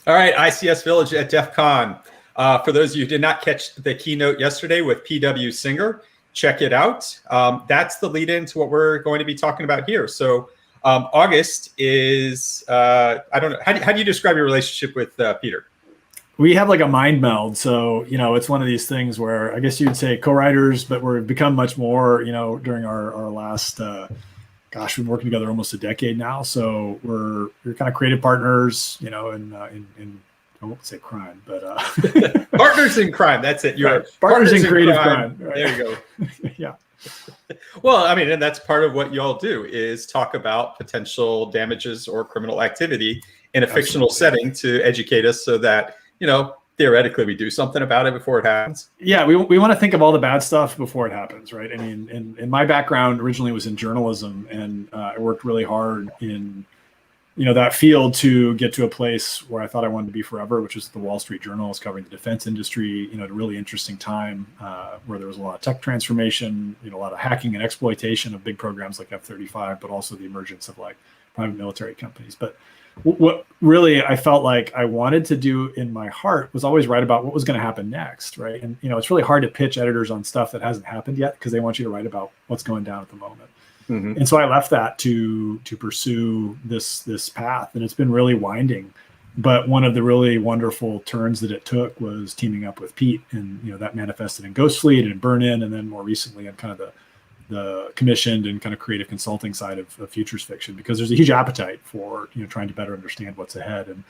All right, ICS Village at DEF CON. For those of you who did not catch the keynote yesterday with PW Singer, check it out. That's the lead into what we're going to be talking about here. So August is, I don't know, how do you describe your relationship with Peter? We have like a mind meld. So, it's one of these things where I guess you'd say co-writers, but we've become much more, during our last, we've been working together almost a decade now. So we're kind of creative partners, in I won't say crime, but partners in crime. That's it. You're partners in creative crime. Right. There you go. Yeah. Well, I mean, and that's part of what y'all do is talk about potential damages or criminal activity in a fictional setting to educate us so that, theoretically we do something about it before it happens. Yeah, we want to think of all the bad stuff before it happens, right? I mean, and my background originally was in journalism, and I worked really hard in, that field to get to a place where I thought I wanted to be forever, which was the Wall Street Journal. I was covering the defense industry, at a really interesting time where there was a lot of tech transformation, a lot of hacking and exploitation of big programs like F-35, but also the emergence of like private military companies. But what really I felt like I wanted to do in my heart was always write about what was going to happen next, right? And it's really hard to pitch editors on stuff that hasn't happened yet because they want you to write about what's going down at the moment. Mm-hmm. And so I left that to pursue this path, and it's been really winding. But one of the really wonderful turns that it took was teaming up with Pete, and that manifested in Ghost Fleet and Burn In, and then more recently in kind of the commissioned and kind of creative consulting side of futures fiction, because there's a huge appetite for trying to better understand what's ahead. And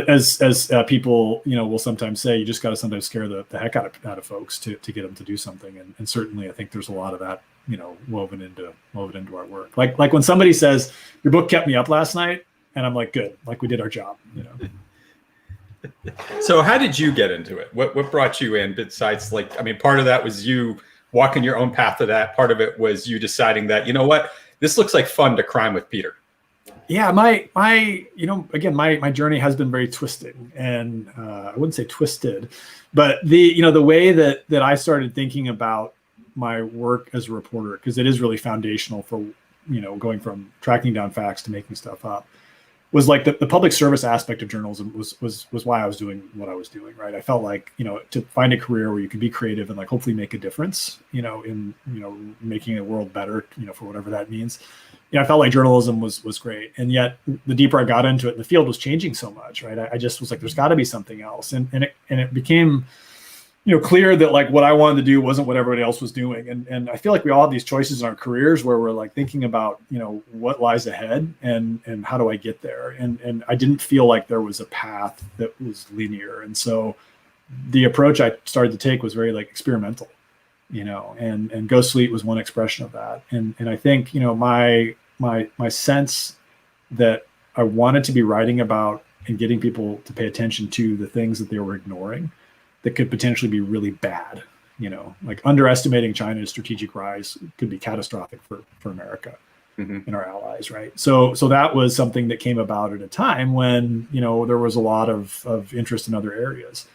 as people will sometimes say, you just got to sometimes scare the heck out of folks to get them to do something. And certainly I think there's a lot of that woven into our work. Like when somebody says your book kept me up last night, and I'm like, good, like we did our job. So how did you get into it? What brought you in besides part of that was you walking your own path to that. Part of it was you deciding that, this looks like fun to crime with Peter. Yeah, my journey has been very twisted, and I wouldn't say twisted, but the way that I started thinking about my work as a reporter, because it is really foundational for, going from tracking down facts to making stuff up, was like the public service aspect of journalism was why I was doing what I was doing, right? I felt like, to find a career where you can be creative and like hopefully make a difference, in, making the world better, for whatever that means. I felt like journalism was great. And yet the deeper I got into it, the field was changing so much, right? I just was like, there's gotta be something else. And it became, clear that like what I wanted to do wasn't what everybody else was doing. And I feel like we all have these choices in our careers where we're like thinking about, what lies ahead and how do I get there? And I didn't feel like there was a path that was linear. And so the approach I started to take was very like experimental, and Ghost Fleet was one expression of that. And I think, my sense that I wanted to be writing about and getting people to pay attention to the things that they were ignoring that could potentially be really bad, like underestimating China's strategic rise could be catastrophic for America and our allies, right? So that was something that came about at a time when, there was a lot of interest in other areas,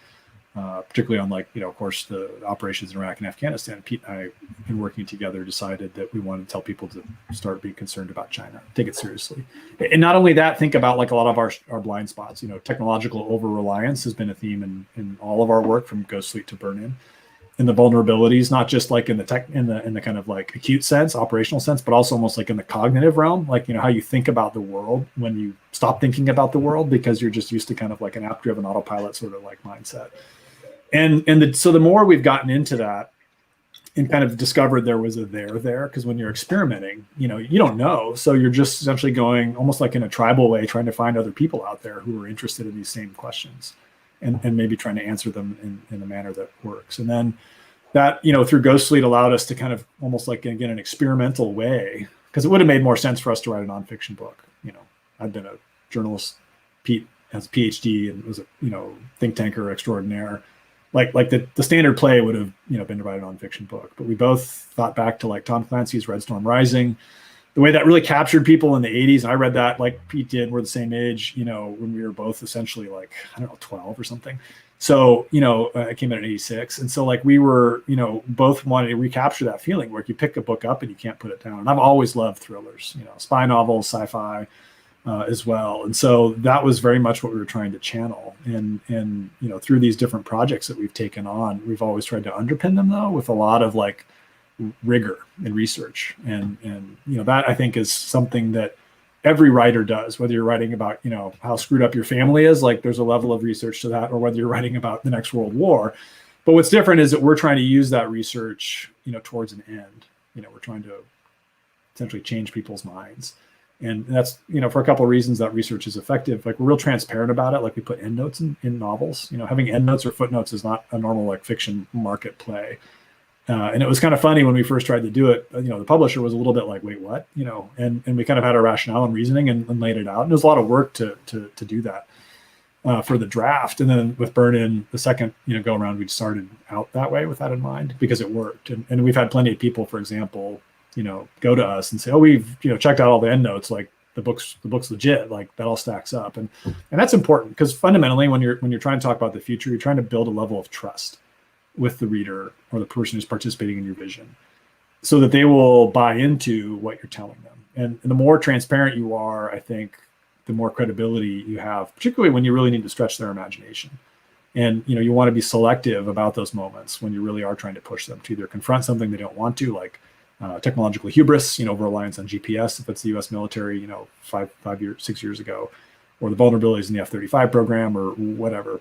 particularly on of course, the operations in Iraq and Afghanistan. Pete and I, in working together, decided that we wanted to tell people to start being concerned about China, take it seriously. And not only that, think about like a lot of our blind spots. Technological over-reliance has been a theme in all of our work from Ghost Fleet to Burn In. And the vulnerabilities, not just like in the kind of like acute sense, operational sense, but also almost like in the cognitive realm, like, how you think about the world when you stop thinking about the world because you're just used to kind of like an app-driven autopilot sort of like mindset. So the more we've gotten into that and kind of discovered there was a there, because when you're experimenting, you don't know. So you're just essentially going almost like in a tribal way, trying to find other people out there who are interested in these same questions and maybe trying to answer them in a manner that works. And then that, through Ghost Fleet allowed us to kind of almost like, again, an experimental way, because it would have made more sense for us to write a nonfiction book. I've been a journalist, Pete has a PhD and was a, think tanker extraordinaire. Like the standard play would have, been to write a nonfiction book, but we both thought back to like Tom Clancy's Red Storm Rising, the way that really captured people in the 80s. And I read that like Pete did. We're the same age, when we were both essentially like, 12 or something. So, I came out in 86. And so like we were, both wanted to recapture that feeling where you pick a book up and you can't put it down. And I've always loved thrillers, spy novels, sci-fi, as well. And so that was very much what we were trying to channel. And through these different projects that we've taken on, we've always tried to underpin them though with a lot of like rigor and research. And that I think is something that every writer does, whether you're writing about, how screwed up your family is, like there's a level of research to that, or whether you're writing about the next world war. But what's different is that we're trying to use that research, towards an end. We're trying to essentially change people's minds. And that's, for a couple of reasons that research is effective. Like we're real transparent about it. Like we put endnotes in novels. Having endnotes or footnotes is not a normal like fiction market play. And it was kind of funny when we first tried to do it. The publisher was a little bit like, "Wait, what?" And we kind of had our rationale and reasoning and laid it out. And it was a lot of work to do that for the draft. And then with Burn In, the second go around, we started out that way with that in mind because it worked. And we've had plenty of people, for example, go to us and say, "Oh, we've checked out all the endnotes. Like the book's legit. Like that all stacks up." And that's important because fundamentally, when you're trying to talk about the future, you're trying to build a level of trust with the reader or the person who's participating in your vision, so that they will buy into what you're telling them. And the more transparent you are, I think, the more credibility you have, particularly when you really need to stretch their imagination. And you want to be selective about those moments when you really are trying to push them to either confront something they don't want to, like technological hubris, over-reliance on GPS, if it's the U.S. military, 6 years ago, or the vulnerabilities in the F-35 program or whatever.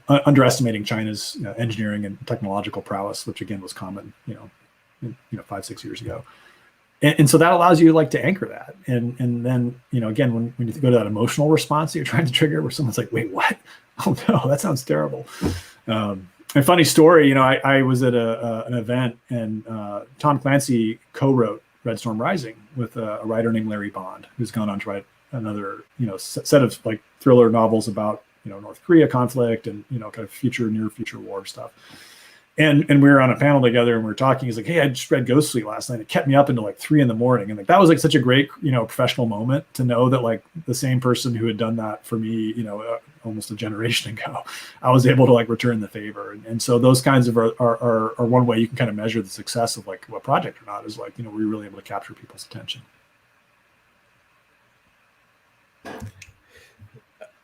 Underestimating China's engineering and technological prowess, which again was common, 5-6 years ago. And so that allows you like to anchor that. And then, again, when you go to that emotional response that you're trying to trigger where someone's like, "Wait, what? Oh no, that sounds terrible." A funny story, I was at an event and Tom Clancy co-wrote Red Storm Rising with a writer named Larry Bond, who's gone on to write another, set of like thriller novels about North Korea conflict and, kind of near future war stuff. And we were on a panel together and we were talking. He's like, "Hey, I just read Ghost Fleet last night. It kept me up until like 3 a.m. And like, that was like such a great, professional moment to know that like the same person who had done that for me, almost a generation ago, I was able to like return the favor. And so those kinds of are one way you can kind of measure the success of like what project or not is like, were you really able to capture people's attention?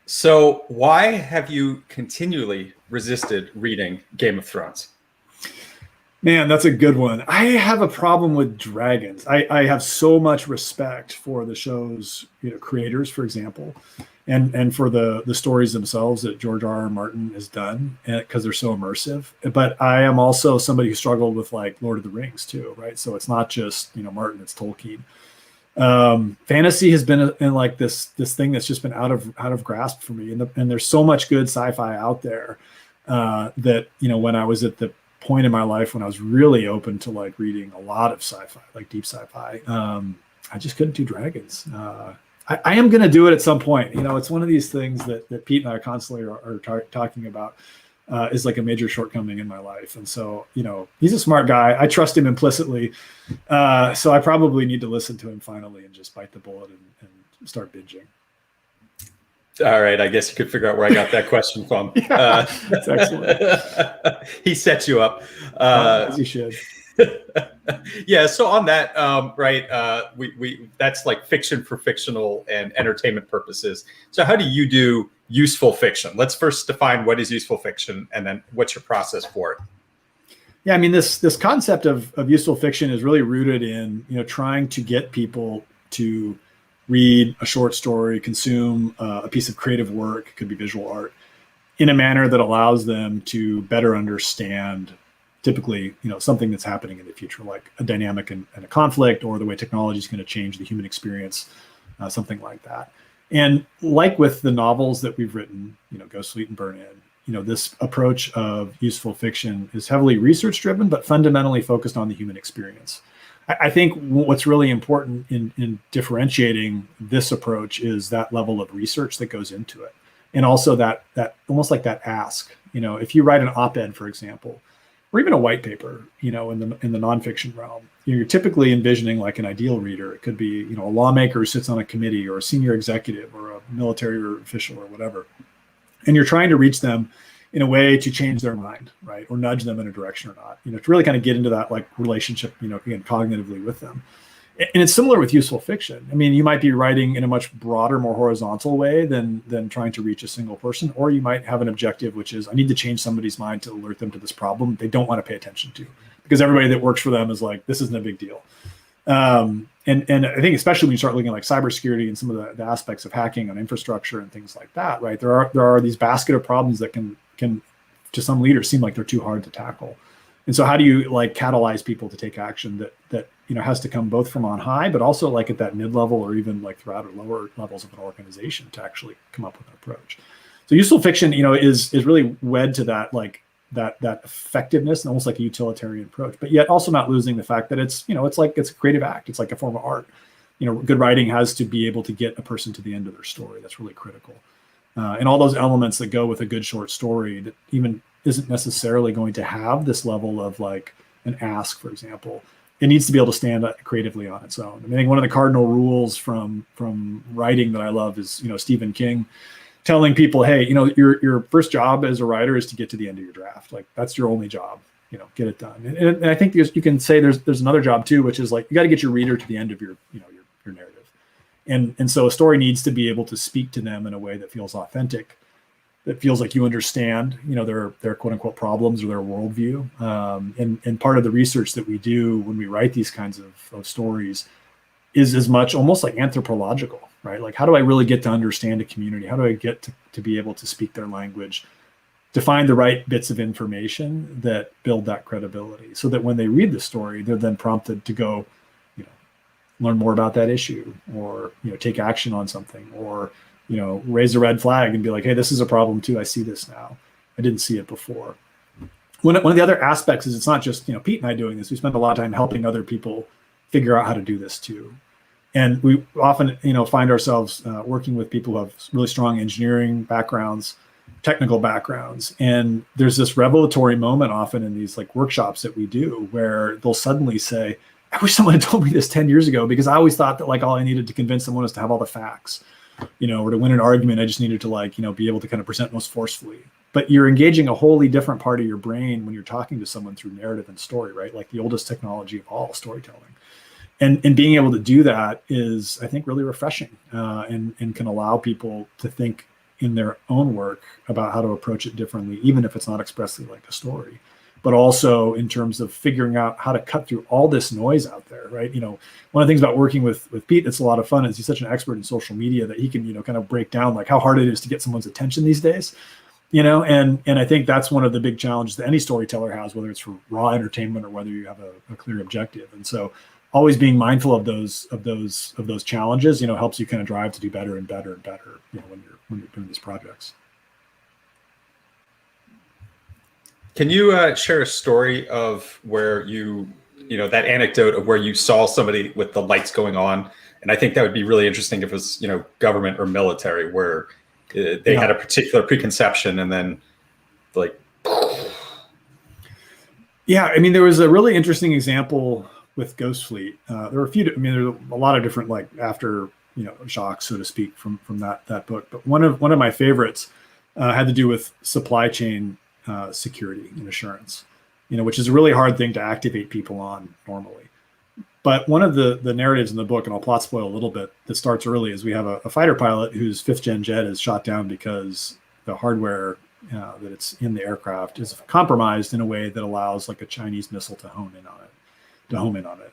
So why have you continually resisted reading Game of Thrones? Man, that's a good one. I have a problem with dragons. I have so much respect for the show's creators, for example, and for the stories themselves that George R.R. Martin has done because they're so immersive. But I am also somebody who struggled with like Lord of the Rings too, right? So it's not just Martin, it's Tolkien. Fantasy has been in like this thing that's just been out of grasp for me, and there's so much good sci-fi out there that when I was at the point in my life when I was really open to like reading a lot of sci-fi, like deep sci-fi, I just couldn't do dragons. I am going to do it at some point. It's one of these things that Pete and I constantly are talking about. Is like a major shortcoming in my life. And so, he's a smart guy. I trust him implicitly. So I probably need to listen to him finally and just bite the bullet and start binging. All right. I guess you could figure out where I got that question from. Yeah, that's excellent. He set you up. As he should. Yeah. So on that, right. We that's like fiction for fictional and entertainment purposes. So how do you do useful fiction? Let's first define what is useful fiction, and then what's your process for it? Yeah, I mean, this concept of useful fiction is really rooted in trying to get people to read a short story, consume a piece of creative work, it could be visual art, in a manner that allows them to better understand typically something that's happening in the future, like a dynamic and a conflict, or the way technology is going to change the human experience, something like that. And like with the novels that we've written, Ghost Fleet and Burn In, this approach of useful fiction is heavily research driven, but fundamentally focused on the human experience. I think what's really important in differentiating this approach is that level of research that goes into it. And also that almost like that ask, if you write an op-ed, for example, or even a white paper, in the nonfiction realm, you're typically envisioning like an ideal reader. It could be, a lawmaker who sits on a committee, or a senior executive, or a military or official, or whatever. And you're trying to reach them in a way to change their mind, right? Or nudge them in a direction or not, to really kind of get into that like relationship, again, cognitively with them. And it's similar with useful fiction. I mean, you might be writing in a much broader, more horizontal way than trying to reach a single person, or you might have an objective, which is I need to change somebody's mind to alert them to this problem they don't want to pay attention to, because everybody that works for them is like, this isn't a big deal. And I think especially when you start looking at like cybersecurity and some of the aspects of hacking on infrastructure and things like that, right? There are these basket of problems that can to some leaders seem like they're too hard to tackle. And so how do you like catalyze people to take action that has to come both from on high, but also like at that mid-level or even like throughout or lower levels of an organization to actually come up with an approach. So useful fiction, is really wed to that, like that effectiveness and almost like a utilitarian approach, but yet also not losing the fact that it's a creative act. It's like a form of art. Good writing has to be able to get a person to the end of their story. That's really critical. And all those elements that go with a good short story that even isn't necessarily going to have this level of like an ask, for example. It needs to be able to stand up creatively on its own. I think one of the cardinal rules from writing that I love is, Stephen King telling people, hey, your first job as a writer is to get to the end of your draft. Like that's your only job, get it done. And I think you can say there's another job too, which is like, you got to get your reader to the end of your narrative. And so a story needs to be able to speak to them in a way that feels authentic, that feels like you understand, their quote unquote problems or their worldview. And part of the research that we do when we write these kinds of stories is as much almost like anthropological, right? Like, how do I really get to understand a community? How do I get to be able to speak their language, to find the right bits of information that build that credibility so that when they read the story, they're then prompted to go, learn more about that issue or, take action on something or, raise a red flag and be like, hey, this is a problem too. I see this now. I didn't see it before. One of the other aspects is it's not just, Pete and I doing this. We spend a lot of time helping other people figure out how to do this too. And we often, find ourselves working with people who have really strong engineering backgrounds, technical backgrounds. And there's this revelatory moment often in these like workshops that we do where they'll suddenly say, I wish someone had told me this 10 years ago, because I always thought that like all I needed to convince someone was to have all the facts, or to win an argument, I just needed to like, be able to kind of present most forcefully. But you're engaging a wholly different part of your brain when you're talking to someone through narrative and story, right? Like the oldest technology of all, storytelling. And being able to do that is, I think, really refreshing and can allow people to think in their own work about how to approach it differently, even if it's not expressly like a story, but also in terms of figuring out how to cut through all this noise out there, right? One of the things about working with Pete that's a lot of fun is he's such an expert in social media that he can, kind of break down like how hard it is to get someone's attention these days, and I think that's one of the big challenges that any storyteller has, whether it's for raw entertainment or whether you have a clear objective. And so always being mindful of those challenges, helps you kind of drive to do better and better and better, when you're doing these projects. Can you share a story of where that anecdote of where you saw somebody with the lights going on? And I think that would be really interesting if it was, government or military, where they had a particular preconception and then like. Yeah, there was a really interesting example with Ghost Fleet. There were there's a lot of different like after, shocks, so to speak, from that book. But one of my favorites had to do with supply chain security and assurance, which is a really hard thing to activate people on normally. But one of the narratives in the book, and I'll plot spoil a little bit, that starts early is we have a fighter pilot whose 5th gen jet is shot down because the hardware that it's in the aircraft is compromised in a way that allows like a Chinese missile to home in on it.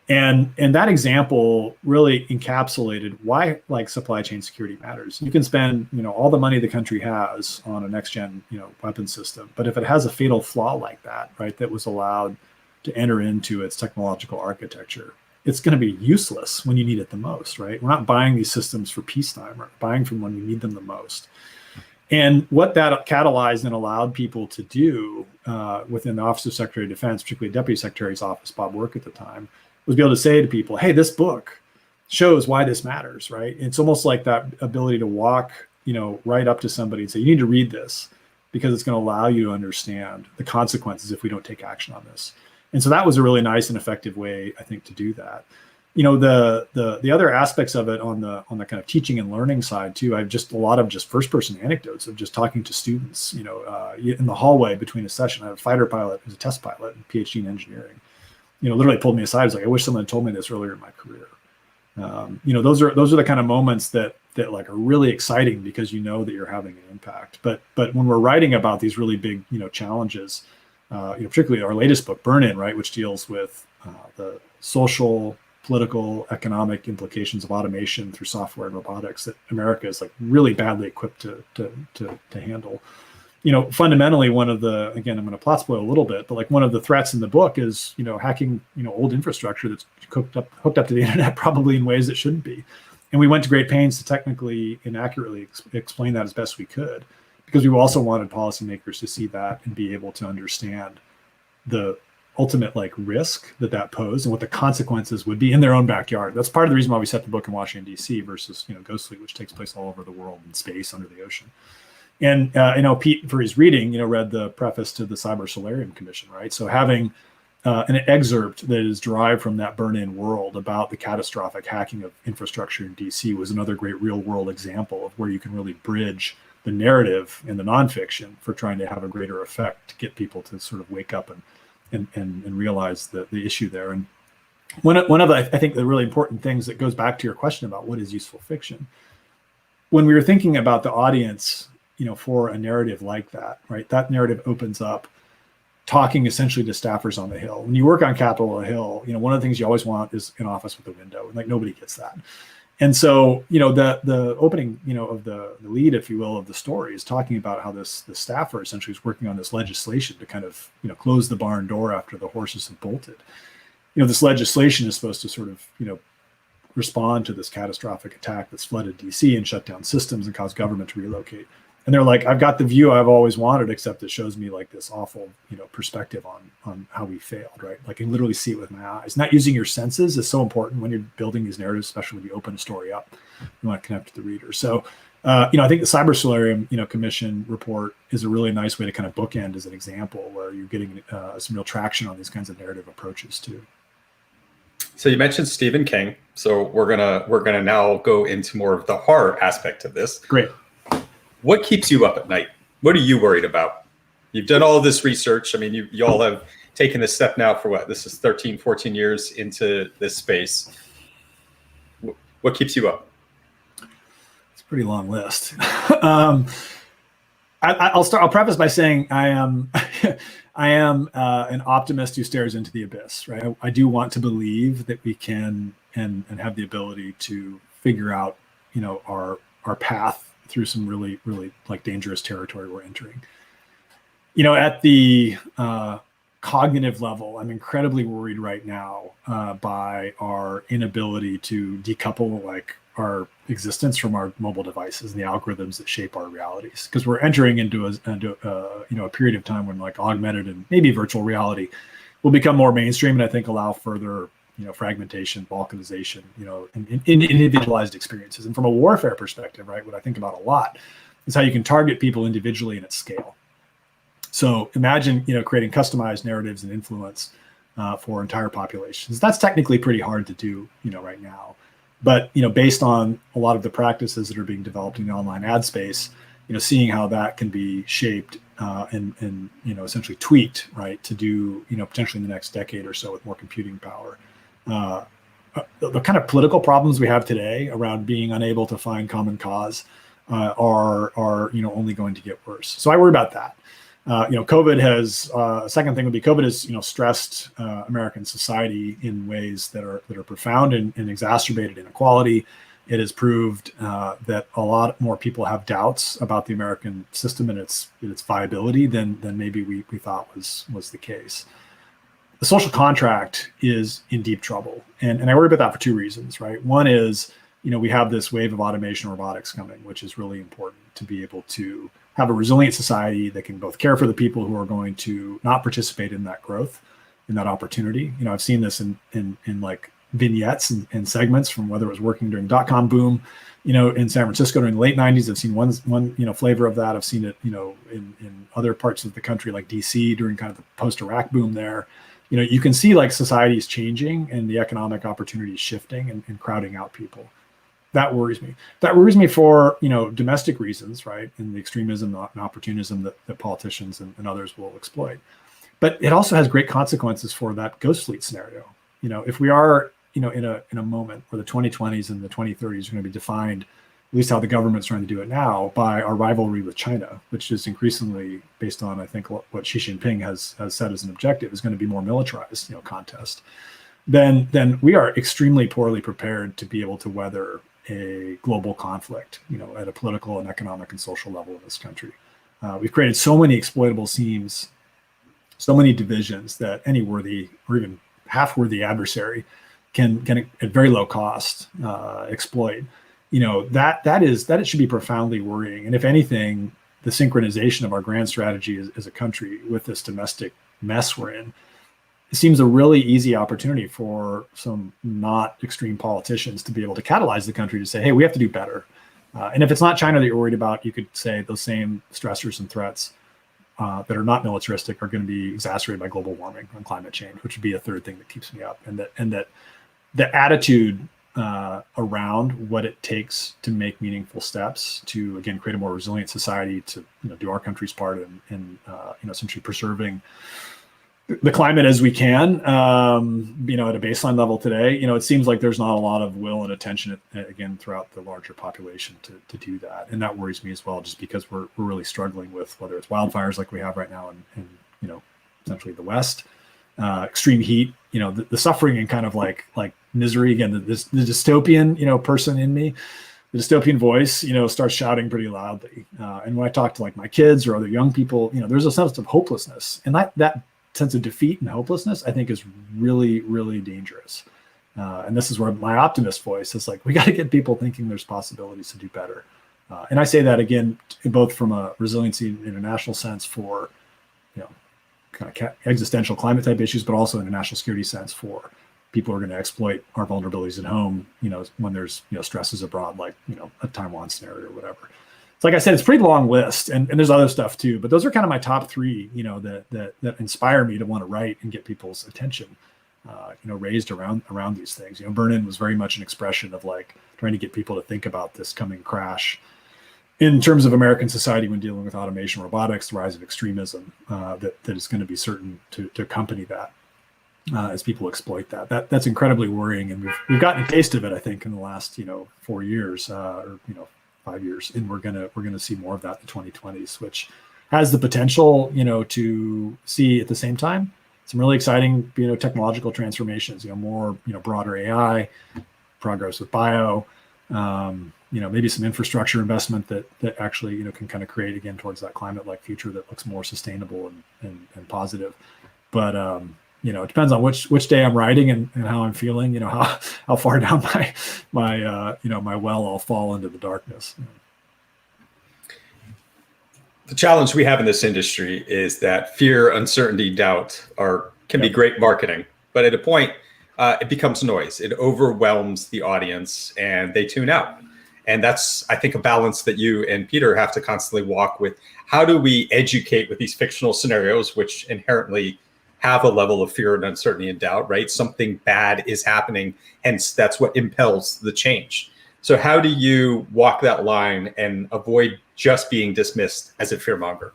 And that example really encapsulated why like supply chain security matters. You can spend, all the money the country has on a next gen, weapon system, but if it has a fatal flaw like that, right, that was allowed to enter into its technological architecture, it's going to be useless when you need it the most, right? We're not buying these systems for peacetime. We're buying from when we need them the most. And what that catalyzed and allowed people to do within the Office of Secretary of Defense, particularly Deputy Secretary's office, Bob Work at the time, was be able to say to people, hey, this book shows why this matters, right? It's almost like that ability to walk, right up to somebody and say, you need to read this because it's going to allow you to understand the consequences if we don't take action on this. And so that was a really nice and effective way, I think, to do that. The other aspects of it on the kind of teaching and learning side too, I've just a lot of just first person anecdotes of just talking to students, in the hallway between a session. I have a fighter pilot who's a test pilot and PhD in engineering. literally pulled me aside. I was like, I wish someone had told me this earlier in my career. Those are the kind of moments that like are really exciting because that you're having an impact. But when we're writing about these really big challenges, particularly our latest book, Burn In, right, which deals with the social, political, economic implications of automation through software and robotics that America is like really badly equipped to handle. Fundamentally, one of the, again, I'm going to plot spoil a little bit, but like one of the threats in the book is, hacking, old infrastructure that's hooked up to the internet, probably in ways that shouldn't be. And we went to great pains to technically and accurately explain that as best we could, because we also wanted policymakers to see that and be able to understand the ultimate like risk that posed and what the consequences would be in their own backyard. That's part of the reason why we set the book in Washington, D.C. versus, Ghostly, which takes place all over the world in space under the ocean. And, Pete, for his reading, read the preface to the Cyber Solarium Commission, right? So having an excerpt that is derived from that burn-in world about the catastrophic hacking of infrastructure in DC was another great real-world example of where you can really bridge the narrative and the nonfiction for trying to have a greater effect to get people to sort of wake up and realize the issue there. And one of the, I think, the really important things that goes back to your question about what is useful fiction. When we were thinking about the audience, for a narrative like that, right? That narrative opens up talking essentially to staffers on the Hill. When you work on Capitol Hill, one of the things you always want is an office with a window, and like nobody gets that. And so, the opening, of the lead, if you will, of the story is talking about how the staffer essentially is working on this legislation to kind of, close the barn door after the horses have bolted. This legislation is supposed to sort of, respond to this catastrophic attack that's flooded DC and shut down systems and cause government to relocate. And they're like, I've got the view I've always wanted, except it shows me like this awful, perspective on how we failed, right? Like I can literally see it with my eyes. Not using your senses is so important when you're building these narratives, especially when you open a story up. You want to connect with the reader. So, I think the Cyber Solarium, Commission report is a really nice way to kind of bookend as an example where you're getting some real traction on these kinds of narrative approaches too. So you mentioned Stephen King. So we're gonna now go into more of the horror aspect of this. Great. What keeps you up at night? What are you worried about? You've done all of this research. I mean, you all have taken this step now for what? This is 13, 14 years into this space. What keeps you up? It's a pretty long list. I'll preface by saying I am an optimist who stares into the abyss, right? I do want to believe that we can and have the ability to figure out, our path through some really, really like dangerous territory we're entering. At the cognitive level, I'm incredibly worried right now by our inability to decouple like our existence from our mobile devices and the algorithms that shape our realities. Because we're entering into a period of time when like augmented and maybe virtual reality will become more mainstream, and I think allow further fragmentation, balkanization, and individualized experiences. And from a warfare perspective, right, what I think about a lot is how you can target people individually and at scale. So imagine, creating customized narratives and influence for entire populations. That's technically pretty hard to do, right now. But, based on a lot of the practices that are being developed in the online ad space, seeing how that can be shaped and essentially tweaked, right, to do, potentially in the next decade or so with more computing power. The kind of political problems we have today around being unable to find common cause are only going to get worse. So I worry about that. COVID has a second thing would be COVID has stressed American society in ways that are profound and exacerbated inequality. It has proved that a lot more people have doubts about the American system and its viability than maybe we thought was the case. The social contract is in deep trouble. And I worry about that for two reasons, right? One is, we have this wave of automation and robotics coming, which is really important to be able to have a resilient society that can both care for the people who are going to not participate in that growth, in that opportunity. I've seen this in like vignettes and segments from whether it was working during .com boom, in San Francisco during the late 90s. I've seen one flavor of that. I've seen it, in other parts of the country like DC during kind of the post-Iraq boom there. You can see like society is changing and the economic opportunities shifting and crowding out people. That worries me. That worries me for, domestic reasons, right? And the extremism and opportunism that politicians and others will exploit. But it also has great consequences for that ghost fleet scenario. If we are, in a moment where the 2020s and the 2030s are going to be defined, at least how the government's trying to do it now, by our rivalry with China, which is increasingly based on, I think, what Xi Jinping has said as an objective is going to be more militarized, contest. Then we are extremely poorly prepared to be able to weather a global conflict, at a political and economic and social level in this country. We've created so many exploitable seams, so many divisions that any worthy or even half-worthy adversary can at very low cost exploit. That it should be profoundly worrying. And if anything, the synchronization of our grand strategy as a country with this domestic mess we're in, it seems a really easy opportunity for some not extreme politicians to be able to catalyze the country to say, hey, we have to do better. And if it's not China that you're worried about, you could say those same stressors and threats that are not militaristic are going to be exacerbated by global warming and climate change, which would be a third thing that keeps me up. And that the attitude around what it takes to make meaningful steps to, again, create a more resilient society, to do our country's part in essentially preserving the climate as we can, at a baseline level today. It seems like there's not a lot of will and attention, again, throughout the larger population to do that. And that worries me as well, just because we're really struggling with whether it's wildfires like we have right now in essentially the West, extreme heat, the suffering and kind of like misery. Again, the dystopian, person in me, the dystopian voice, starts shouting pretty loudly. And when I talk to my kids or other young people, there's a sense of hopelessness, and that sense of defeat and hopelessness, I think, is really, really dangerous. And this is where my optimist voice is we got to get people thinking there's possibilities to do better. And I say that, again, both from a resiliency and international sense for, kind of existential climate type issues, but also in a national security sense for people who are going to exploit our vulnerabilities at home, when there's, stresses abroad, like, a Taiwan scenario or whatever. So like I said, it's a pretty long list, and there's other stuff too, but those are kind of my top three, that inspire me to want to write and get people's attention, raised around these things. Burn-In was very much an expression of trying to get people to think about this coming crash in terms of American society when dealing with automation, robotics, the rise of extremism, that is going to be certain to accompany that as people exploit that. That's incredibly worrying, and we've gotten a taste of it, I think, in the last 4 years or 5 years, and we're gonna see more of that in the 2020s, which has the potential, to see at the same time some really exciting, technological transformations, more, broader AI, progress with bio, maybe some infrastructure investment that actually, can kind of create, again, towards that climate-like future that looks more sustainable and positive. But it depends on which day I'm writing and how I'm feeling, how far down my well I'll fall into the darkness. The challenge we have in this industry is that fear, uncertainty, doubt can be great marketing, but at a point, it becomes noise. It overwhelms the audience and they tune out. And that's, I think, a balance that you and Peter have to constantly walk with. How do we educate with these fictional scenarios, which inherently have a level of fear and uncertainty and doubt, right? Something bad is happening, hence that's what impels the change. So how do you walk that line and avoid just being dismissed as a fearmonger?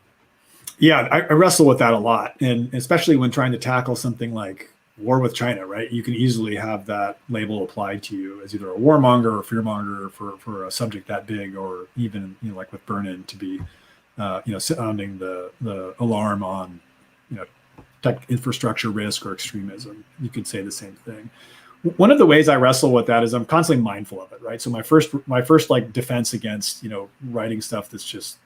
Yeah, I wrestle with that a lot, and especially when trying to tackle something like war with China, right? You can easily have that label applied to you as either a warmonger or fearmonger for a subject that big, or even, like with Burn-In, to be, sounding the alarm on, tech infrastructure risk or extremism. You could say the same thing. One of the ways I wrestle with that is I'm constantly mindful of it, right? So my first defense against, writing stuff that's just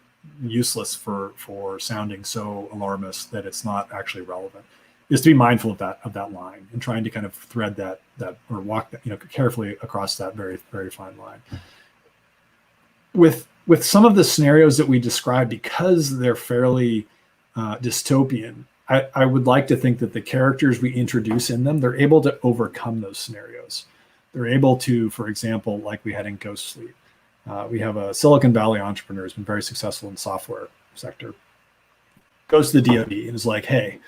useless for sounding so alarmist that it's not actually relevant is to be mindful of that line and trying to kind of thread that or walk that, carefully across that very, very fine line. With some of the scenarios that we describe, because they're fairly dystopian, I would like to think that the characters we introduce in them, they're able to overcome those scenarios. They're able to, for example, like we had in Ghost Fleet, we have a Silicon Valley entrepreneur who's been very successful in the software sector, goes to the DoD and is like, hey,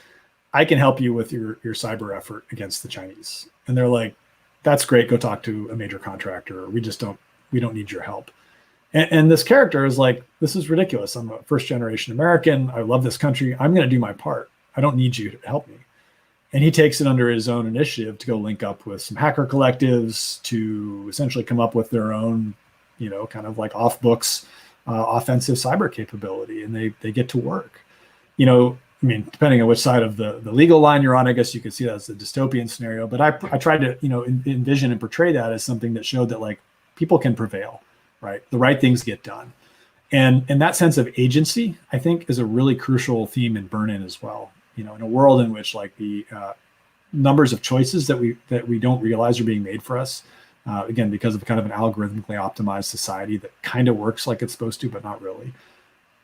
I can help you with your cyber effort against the Chinese. And they're like, that's great, go talk to a major contractor, or we don't need your help. And this character is like, this is ridiculous. I'm a first generation American. I love this country. I'm going to do my part. I don't need you to help me. And he takes it under his own initiative to go link up with some hacker collectives to essentially come up with their own, kind of like off books, offensive cyber capability. And they get to work. Depending on which side of the legal line you're on, I guess you could see that as a dystopian scenario. But I tried to, envision and portray that as something that showed that like people can prevail, right? The right things get done. And that sense of agency, I think, is a really crucial theme in Burn-In as well. In a world in which like the numbers of choices that we don't realize are being made for us, again, because of kind of an algorithmically optimized society that kind of works like it's supposed to, but not really.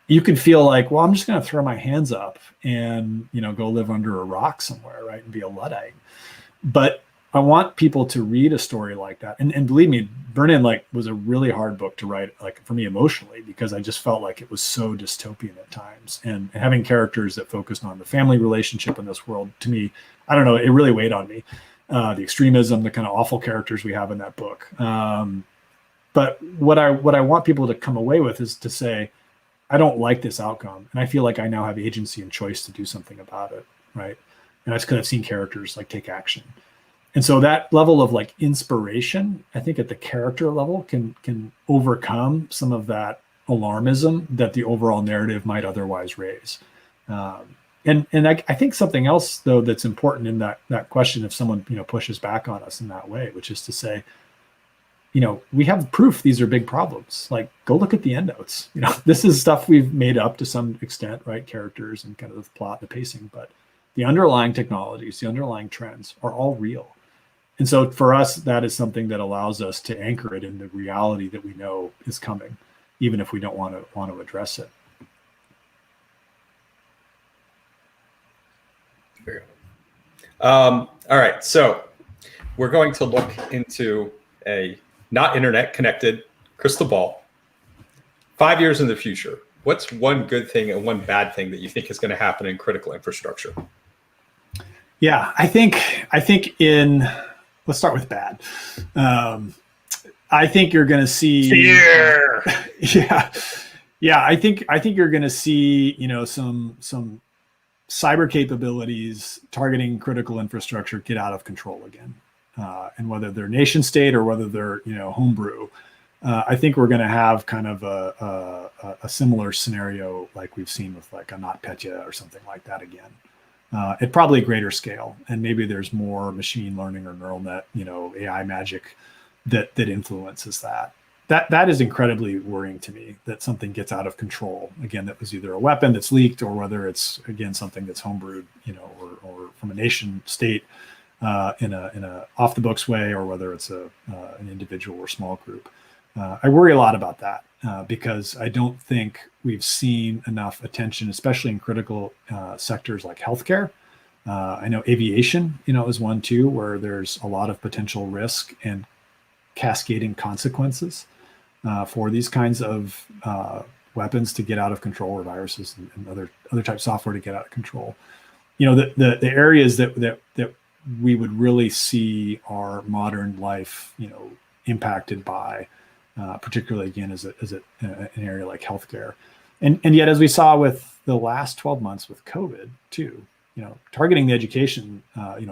You can feel like, well, I'm just going to throw my hands up and, go live under a rock somewhere, right? And be a Luddite. But I want people to read a story like that. And believe me, Burn-In like was a really hard book to write, like for me emotionally, because I just felt like it was so dystopian at times. And having characters that focused on the family relationship in this world, to me, I don't know, it really weighed on me. The extremism, the kind of awful characters we have in that book. But what I want people to come away with is to say, I don't like this outcome. And I feel like I now have agency and choice to do something about it, right? And that's because I've seen characters like take action. And so that level of like inspiration, I think at the character level can overcome some of that alarmism that the overall narrative might otherwise raise. And I think something else though that's important in that question, if someone pushes back on us in that way, which is to say, we have proof these are big problems. Like, go look at the endnotes. This is stuff we've made up to some extent, right? Characters and kind of the plot, the pacing, but the underlying technologies, the underlying trends are all real. And so for us, that is something that allows us to anchor it in the reality that we know is coming, even if we don't want to address it. All right, so we're going to look into a not internet connected crystal ball. 5 years in the future, what's one good thing and one bad thing that you think is going to happen in critical infrastructure? Yeah, I think let's start with bad. I think you're going to see fear. Yeah. I think you're going to see, some cyber capabilities targeting critical infrastructure get out of control again. And whether they're nation state or whether they're, homebrew, I think we're going to have kind of a similar scenario like we've seen with like a NotPetya or something like that again. At probably a greater scale, and maybe there's more machine learning or neural net, AI magic that influences that. That is incredibly worrying to me, that something gets out of control. Again, that was either a weapon that's leaked, or whether it's again something that's homebrewed, or from a nation state in a off the books way, or whether it's an individual or small group. I worry a lot about that because I don't think we've seen enough attention, especially in critical sectors like healthcare. I know aviation, is one too, where there's a lot of potential risk and cascading consequences for these kinds of weapons to get out of control, or viruses and other types of software to get out of control. The areas that we would really see our modern life, impacted by. Particularly again as an area like healthcare, and yet as we saw with the last 12 months with COVID too, targeting the education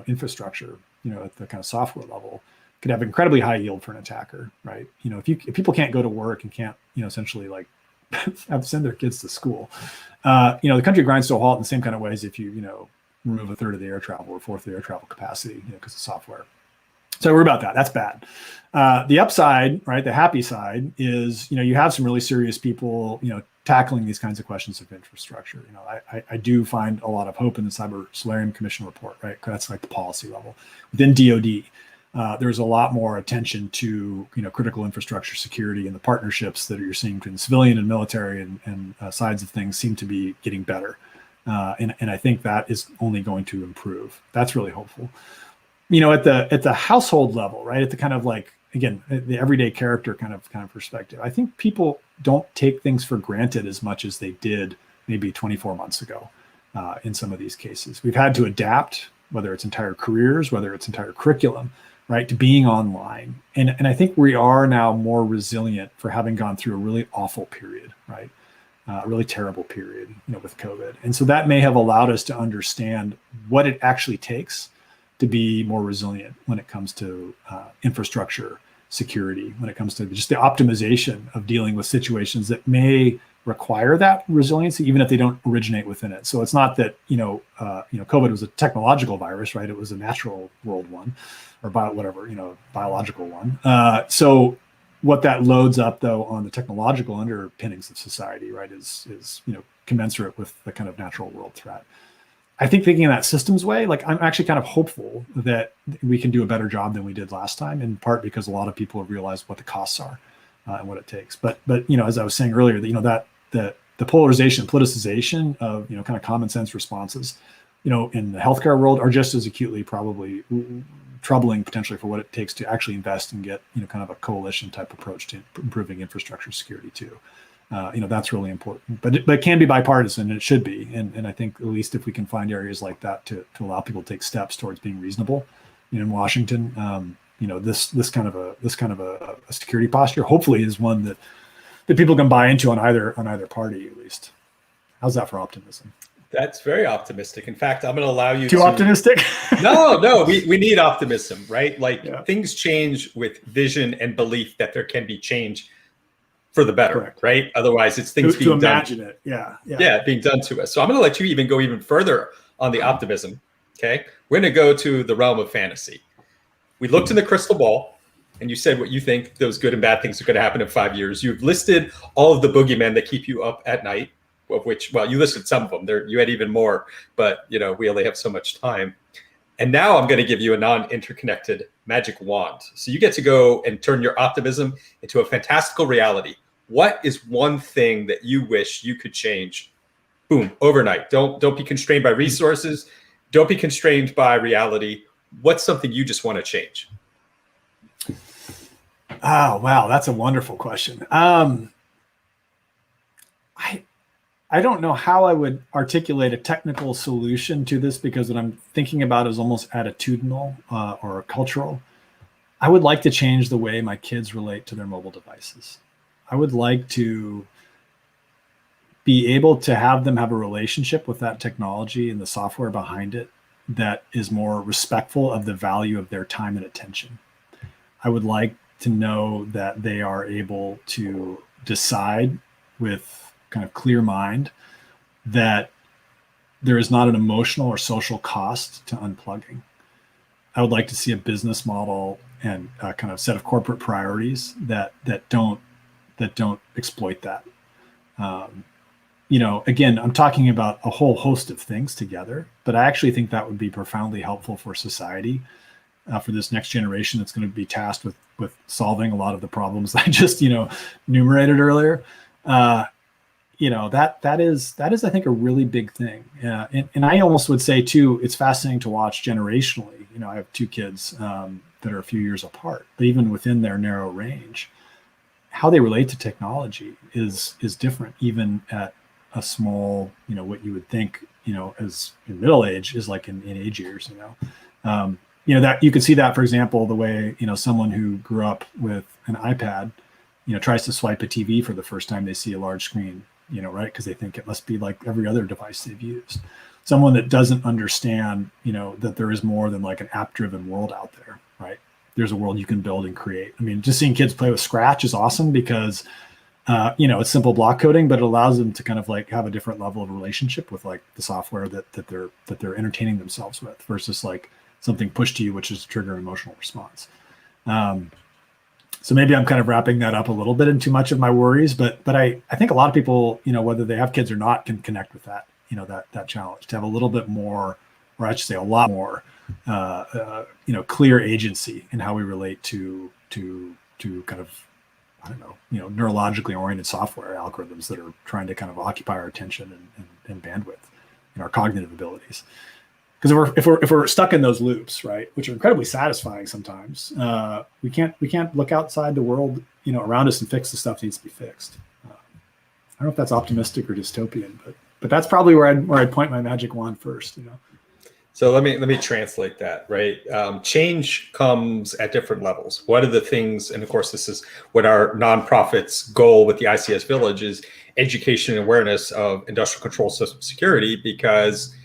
infrastructure, at the kind of software level could have incredibly high yield for an attacker, right? If people can't go to work and can't essentially like send their kids to school, the country grinds to a halt in the same kind of ways if you remove a third of the air travel or fourth of the air travel capacity because of software. So I worry about that. That's bad. The upside, right? The happy side is, you have some really serious people, tackling these kinds of questions of infrastructure. I do find a lot of hope in the Cyber Solarium Commission report, right? That's like the policy level. Within DoD, there's a lot more attention to, critical infrastructure security, and the partnerships that you're seeing between the civilian and military and sides of things seem to be getting better. And I think that is only going to improve. That's really hopeful. At the household level, right? At the kind of like, again, the everyday character kind of perspective, I think people don't take things for granted as much as they did maybe 24 months ago in some of these cases. We've had to adapt, whether it's entire careers, whether it's entire curriculum, right, to being online. And I think we are now more resilient for having gone through a really awful period, right? a really terrible period, with COVID. And so that may have allowed us to understand what it actually takes to be more resilient when it comes to infrastructure security, when it comes to just the optimization of dealing with situations that may require that resiliency, even if they don't originate within it. So it's not that, COVID was a technological virus, right? It was a natural world one, or biological one. So what that loads up, though, on the technological underpinnings of society, right, is commensurate with the kind of natural world threat. I think thinking in that systems way, like I'm actually kind of hopeful that we can do a better job than we did last time, in part because a lot of people have realized what the costs are and what it takes. But as I was saying earlier, that the polarization, politicization of kind of common sense responses, in the healthcare world are just as acutely probably troubling potentially for what it takes to actually invest and get kind of a coalition type approach to improving infrastructure security too. That's really important, but it can be bipartisan, and it should be. And I think at least if we can find areas like that to allow people to take steps towards being reasonable, in Washington, this kind of a security posture hopefully is one that people can buy into on either party at least. How's that for optimism? That's very optimistic. In fact, I'm going to allow you too optimistic. No, we need optimism, right? Things change with vision and belief that there can be change for the better. Correct. Right? Otherwise, it's things being done. To imagine it. Yeah, being done to us. So I'm going to let you go even further on the optimism. Okay, we're going to go to the realm of fantasy. We looked in the crystal ball, and you said what you think those good and bad things are going to happen in 5 years. You've listed all of the boogeymen that keep you up at night, of which, well, you listed some of them. You had even more, but we only have so much time. And now I'm going to give you a non-interconnected magic wand. So you get to go and turn your optimism into a fantastical reality. What is one thing that you wish you could change? Boom, overnight. Don't be constrained by resources. Don't be constrained by reality. What's something you just want to change? Oh, wow. That's a wonderful question. I don't know how I would articulate a technical solution to this, because what I'm thinking about is almost attitudinal or cultural. I would like to change the way my kids relate to their mobile devices. I would like to be able to have them have a relationship with that technology and the software behind it that is more respectful of the value of their time and attention. I would like to know that they are able to decide with kind of clear mind that there is not an emotional or social cost to unplugging. I would like to see a business model and a kind of set of corporate priorities that don't exploit that. Again, I'm talking about a whole host of things together, but I actually think that would be profoundly helpful for society, for this next generation that's going to be tasked with solving a lot of the problems that I just enumerated earlier. That is I think a really big thing. And I almost would say too, it's fascinating to watch generationally. I have two kids that are a few years apart, but even within their narrow range, how they relate to technology is different, even at a small, what you would think, as in middle age is like in age years, that you could see that, for example, the way, someone who grew up with an iPad, tries to swipe a TV for the first time they see a large screen, right? Because they think it must be like every other device they've used. Someone that doesn't understand, that there is more than like an app-driven world out there, right? There's a world you can build and create. I mean, just seeing kids play with Scratch is awesome because, it's simple block coding, but it allows them to kind of like have a different level of relationship with like the software that they're entertaining themselves with, versus like something pushed to you, which is trigger emotional response. So maybe I'm kind of wrapping that up a little bit in too much of my worries, but I think a lot of people, whether they have kids or not, can connect with that, that challenge to have a little bit more, or I should say a lot more, clear agency in how we relate to kind of, I don't know, neurologically oriented software algorithms that are trying to kind of occupy our attention and bandwidth and our cognitive abilities. Because if we're stuck in those loops, right, which are incredibly satisfying sometimes, we can't look outside the world, around us and fix the stuff that needs to be fixed. I don't know if that's optimistic or dystopian, but that's probably where I'd point my magic wand first. So let me translate that, right? Change comes at different levels. What are the things, and of course, this is what our nonprofit's goal with the ICS Village is: education and awareness of industrial control system security, because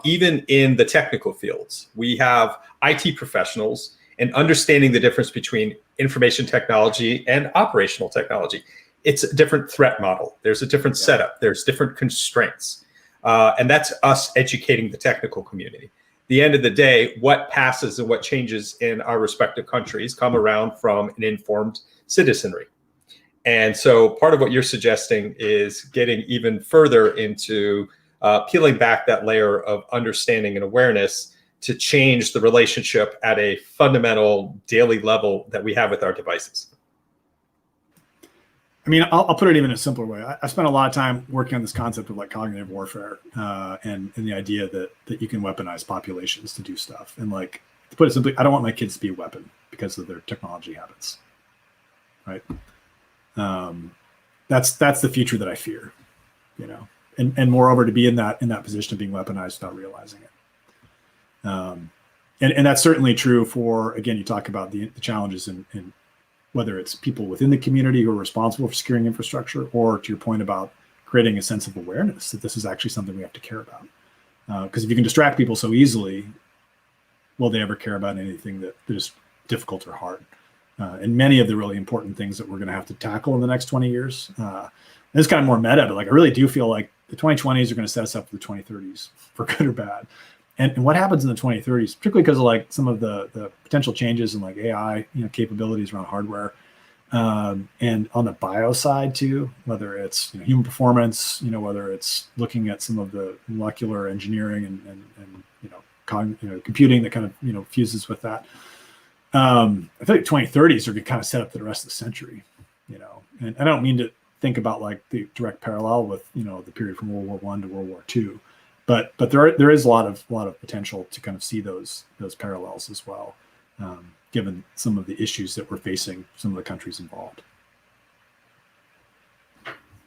even in the technical fields, we have IT professionals, and understanding the difference between information technology and operational technology. It's a different threat model. There's a different setup. There's different constraints. And that's us educating the technical community. The end of the day, what passes and what changes in our respective countries come around from an informed citizenry. And so part of what you're suggesting is getting even further into peeling back that layer of understanding and awareness to change the relationship at a fundamental daily level that we have with our devices. I mean, I'll put it even in a simpler way. I spent a lot of time working on this concept of like cognitive warfare and the idea that you can weaponize populations to do stuff. And like, to put it simply, I don't want my kids to be a weapon because of their technology habits, right? That's the future that I fear, you know, and moreover, to be in that position of being weaponized without realizing it. And that's certainly true for, again, you talk about the challenges in whether it's people within the community who are responsible for securing infrastructure, or to your point about creating a sense of awareness that this is actually something we have to care about. Because if you can distract people so easily, will they ever care about anything that is difficult or hard? And many of the really important things that we're going to have to tackle in the next 20 years, and it's kind of more meta, but like I really do feel like the 2020s are going to set us up for the 2030s, for good or bad. And what happens in the 2030s, particularly because of like some of the potential changes in like AI, capabilities around hardware, and on the bio side too, whether it's human performance, whether it's looking at some of the molecular engineering and computing that kind of fuses with that. I think 2030s are going to kind of set up the rest of the century, and I don't mean to think about like the direct parallel with the period from World War I to World War II. But there is a lot of potential to kind of see those parallels as well, given some of the issues that we're facing some of the countries involved.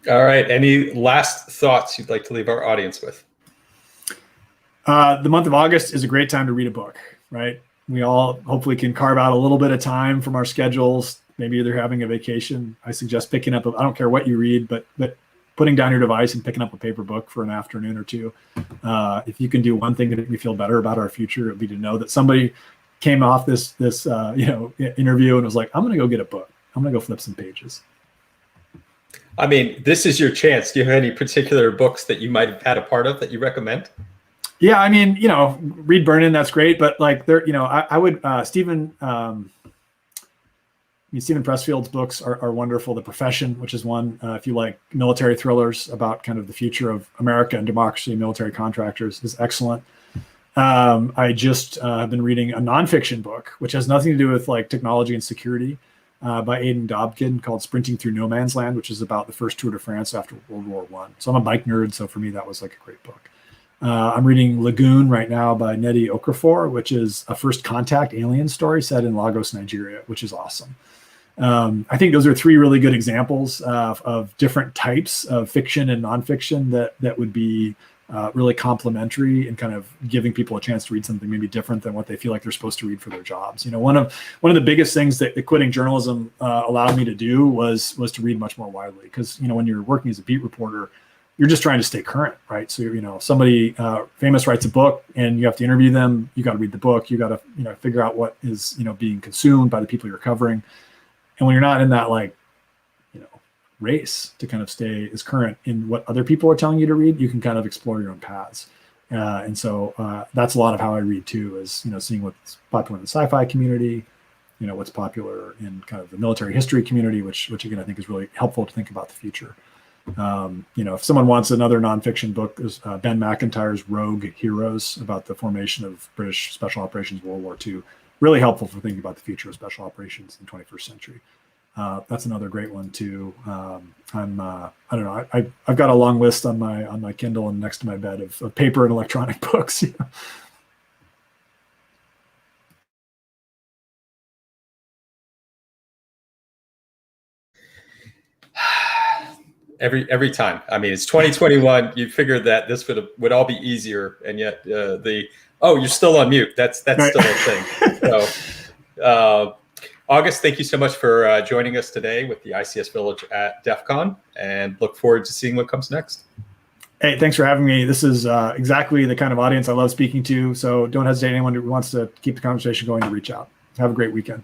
All right. Any last thoughts you'd like to leave our audience with? The month of August is a great time to read a book, right? We all hopefully can carve out a little bit of time from our schedules. Maybe they're having a vacation. I suggest picking up, I don't care what you read, but putting down your device and picking up a paper book for an afternoon or two. If you can do one thing to make me feel better about our future, it would be to know that somebody came off this interview and was like, I'm going to go get a book. I'm going to go flip some pages. I mean, this is your chance. Do you have any particular books that you might have had a part of that you recommend? Yeah, I mean, read Burnin', that's great. But like there, I would, Stephen Pressfield's books are wonderful. The Profession, which is one, if you like military thrillers about kind of the future of America and democracy, military contractors, is excellent. I just have been reading a nonfiction book, which has nothing to do with like technology and security, by Aidan Dobkin, called Sprinting Through No Man's Land, which is about the first Tour de France after World War I. So I'm a bike nerd, so for me, that was like a great book. I'm reading Lagoon right now by Nnedi Okorafor, which is a first contact alien story set in Lagos, Nigeria, which is awesome. I think those are three really good examples of different types of fiction and nonfiction that would be really complementary and kind of giving people a chance to read something maybe different than what they feel like they're supposed to read for their jobs. One of the biggest things that quitting journalism allowed me to do was to read much more widely, because when you're working as a beat reporter, you're just trying to stay current, right? So if somebody famous writes a book and you have to interview them, you got to read the book. You got to figure out what is being consumed by the people you're covering. And when you're not in that race to kind of stay as current in what other people are telling you to read, you can kind of explore your own paths. And so that's a lot of how I read too, is seeing what's popular in the sci-fi community, what's popular in kind of the military history community, which again I think is really helpful to think about the future. If someone wants another nonfiction book, there's Ben McIntyre's Rogue Heroes, about the formation of British Special Operations World War II. Really helpful for thinking about the future of special operations in the 21st century. That's another great one too. I don't know. I've got a long list on my Kindle and next to my bed of paper and electronic books. Every time. I mean, it's 2021. You figured that this would all be easier, and yet you're still on mute. That's right. Still a thing. So, August, thank you so much for joining us today with the ICS Village at DEF CON, and look forward to seeing what comes next. Hey, thanks for having me. This is exactly the kind of audience I love speaking to. So don't hesitate. Anyone who wants to keep the conversation going to reach out. Have a great weekend.